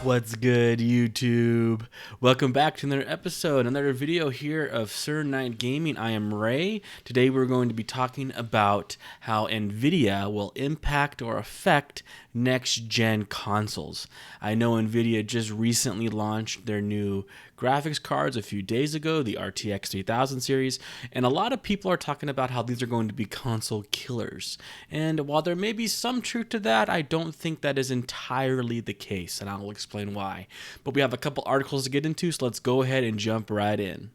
What's good, YouTube? Welcome back to another episode, another video here of Sir Night Gaming. I am Ray. Today we're going to be talking about how Nvidia will impact or affect next-gen consoles. I know Nvidia just recently launched their new graphics cards a few days ago, the RTX 3000 series, and a lot of people are talking about how these are going to be console killers. And while there may be some truth to that, I don't think that is entirely the case, and I'll explain why. But we have a couple articles to get into, so let's go ahead and jump right in.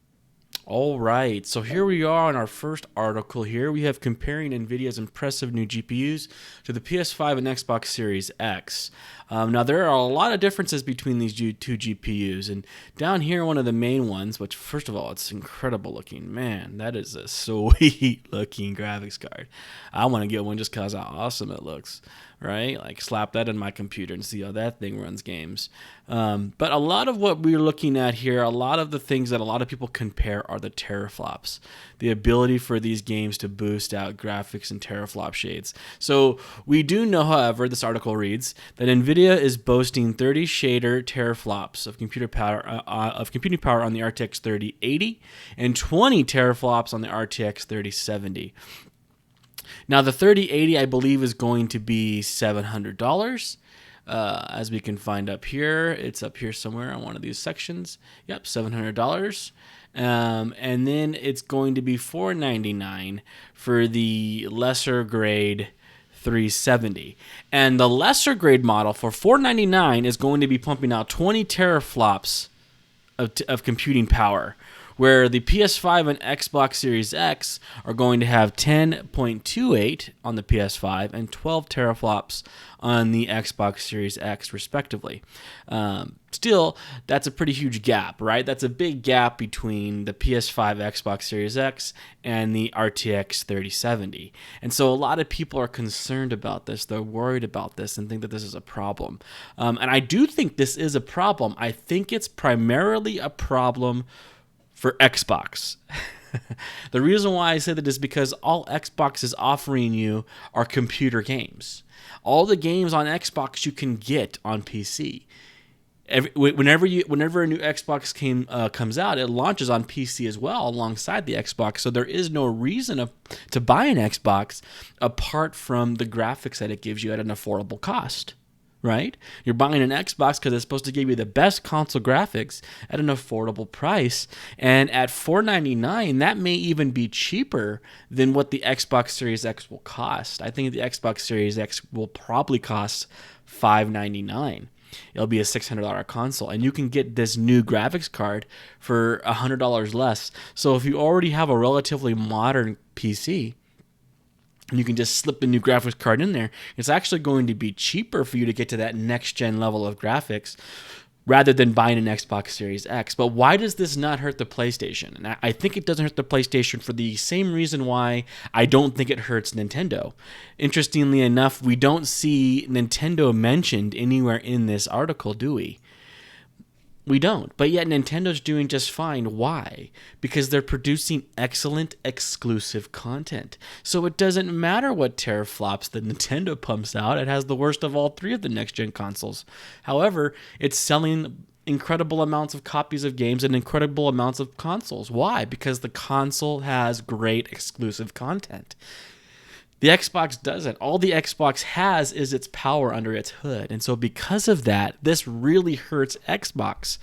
All right, so here we are on our first article here. We have comparing Nvidia's impressive new GPUs to the PS5 and Xbox Series X. Now, there are a lot of differences between these two GPUs, and down here, one of the main ones, which, first of all, it's incredible looking. Man, that is a sweet looking graphics card. I want to get one just because how awesome it looks, right? Like, slap that in my computer and see how that thing runs games. But a lot of what we're looking at here, a lot of the things that a lot of people compare are the teraflops, the ability for these games to boost out graphics in teraflop shades. So we do know, however, this article reads that Nvidia is boasting 30 shader teraflops of computing power on the RTX 3080 and 20 teraflops on the RTX 3070. Now, the 3080, I believe, is going to be $700. As we can find up here, it's up here somewhere on one of these sections. Yep, $700. And then it's going to be $499 for the lesser grade 370. And the lesser grade model for $499 is going to be pumping out 20 teraflops of computing power, where the PS5 and Xbox Series X are going to have 10.28 on the PS5 and 12 teraflops on the Xbox Series X, respectively. Still, that's a pretty huge gap, right? That's a big gap between the PS5 Xbox Series X and the RTX 3070. And so a lot of people are concerned about this. They're worried about this and think that this is a problem. And I do think this is a problem. I think it's primarily a problem for Xbox. The reason why I say that is because all Xbox is offering you are computer games. All the games on Xbox you can get on PC. Whenever a new Xbox comes out, it launches on PC as well alongside the Xbox. So there is no reason to buy an Xbox apart from the graphics that it gives you at an affordable cost. Right? You're buying an Xbox because it's supposed to give you the best console graphics at an affordable price. And at $499, that may even be cheaper than what the Xbox Series X will cost. I think the Xbox Series X will probably cost $599. It'll be a $600 console, and you can get this new graphics card for $100 less. So if you already have a relatively modern PC, you can just slip the new graphics card in there. It's actually going to be cheaper for you to get to that next-gen level of graphics rather than buying an Xbox Series X. But why does this not hurt the PlayStation? And I think it doesn't hurt the PlayStation for the same reason why I don't think it hurts Nintendo. Interestingly enough, we don't see Nintendo mentioned anywhere in this article, do we? We don't, but yet Nintendo's doing just fine. Why? Because they're producing excellent exclusive content. So it doesn't matter what teraflops the Nintendo pumps out. It has the worst of all three of the next-gen consoles. However, it's selling incredible amounts of copies of games and incredible amounts of consoles. Why? Because the console has great exclusive content. The Xbox doesn't. All the Xbox has is its power under its hood. And so because of that, this really hurts Xbox.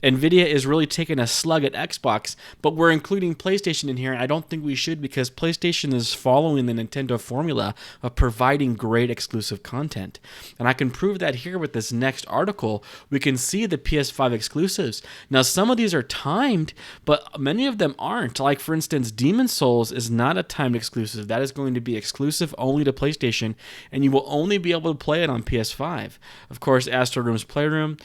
Nvidia is really taking a slug at Xbox, but we're including PlayStation in here, and I don't think we should because PlayStation is following the Nintendo formula of providing great exclusive content. And I can prove that here with this next article. We can see the PS5 exclusives. Now, some of these are timed, but many of them aren't. Like, for instance, Demon's Souls is not a timed exclusive. That is going to be exclusive only to PlayStation, and you will only be able to play it on PS5. Of course, Astro Room's Playroom,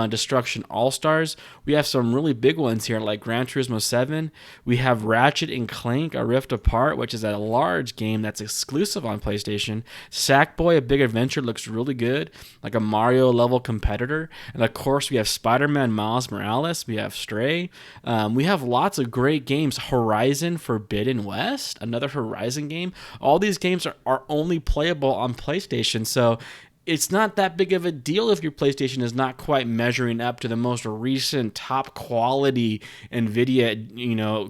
Destruction All-Stars. We have some really big ones here like Gran Turismo 7. We have Ratchet and Clank, A Rift Apart, which is a large game that's exclusive on PlayStation. Sackboy, A Big Adventure looks really good, like a Mario level competitor. And of course, we have Spider-Man Miles Morales. We have Stray. We have lots of great games. Horizon Forbidden West, another Horizon game. All these games are only playable on PlayStation. So it's not that big of a deal if your PlayStation is not quite measuring up to the most recent top quality Nvidia,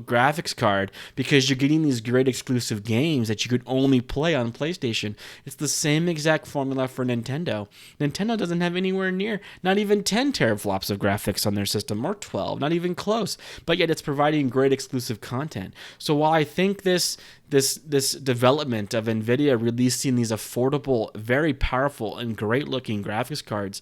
graphics card, because you're getting these great exclusive games that you could only play on PlayStation. It's the same exact formula for Nintendo. Nintendo doesn't have anywhere near, not even 10 teraflops of graphics on their system, or 12, not even close. But yet it's providing great exclusive content. So while I think this development of Nvidia releasing these affordable, very powerful, and great looking graphics cards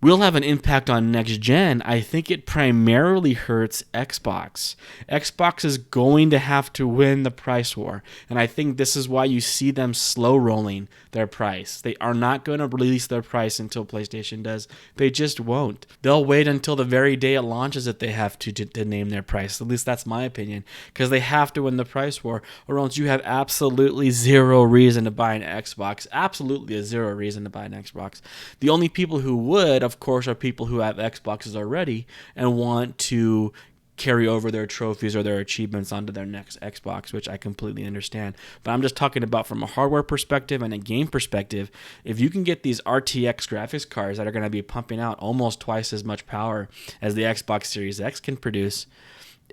will have an impact on next gen, I think it primarily hurts Xbox. Xbox is going to have to win the price war, and I think this is why you see them slow rolling their price. They are not going to release their price until PlayStation does. They just won't. They'll wait until the very day it launches that they have to name their price. At least that's my opinion, because they have to win the price war, or else you have absolutely zero reason to buy an Xbox. Absolutely a zero reason to buy an Xbox. The only people who would, of course, are people who have Xboxes already and want to carry over their trophies or their achievements onto their next Xbox, which I completely understand. But I'm just talking about from a hardware perspective and a game perspective. If you can get these RTX graphics cards that are going to be pumping out almost twice as much power as the Xbox Series X can produce,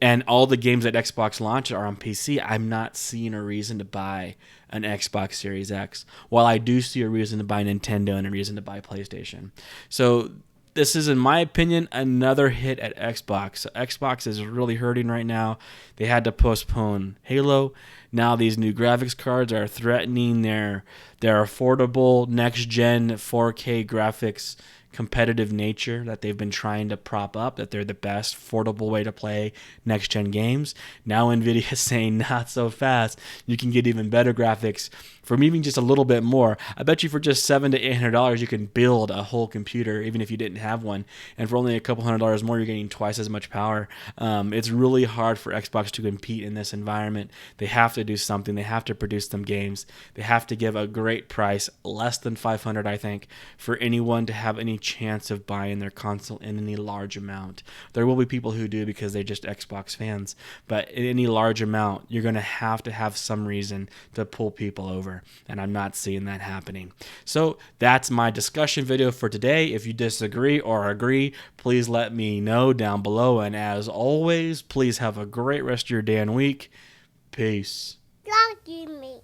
and all the games that Xbox launch are on PC, I'm not seeing a reason to buy an Xbox Series X, while I do see a reason to buy Nintendo and a reason to buy PlayStation. So this is, in my opinion, another hit at Xbox. So Xbox is really hurting right now. They had to postpone Halo. Now these new graphics cards are threatening their affordable next-gen 4K graphics competitive nature that they've been trying to prop up, that they're the best affordable way to play next-gen games. Now Nvidia is saying, not so fast. You can get even better graphics for even just a little bit more. I bet you for just $700 to $800 you can build a whole computer, even if you didn't have one. And for only a couple $100 more, you're getting twice as much power. It's really hard for Xbox to compete in this environment. They have to do something. They have to produce some games. They have to give a great price, less than $500, I think, for anyone to have any chance of buying their console in any large amount. There will be people who do because they're just Xbox fans, but in any large amount, you're going to have some reason to pull people over, and I'm not seeing that happening. So that's my discussion video for today. If you disagree or agree, please let me know down below, and as always, please have a great rest of your day and week. Peace. Lucky me.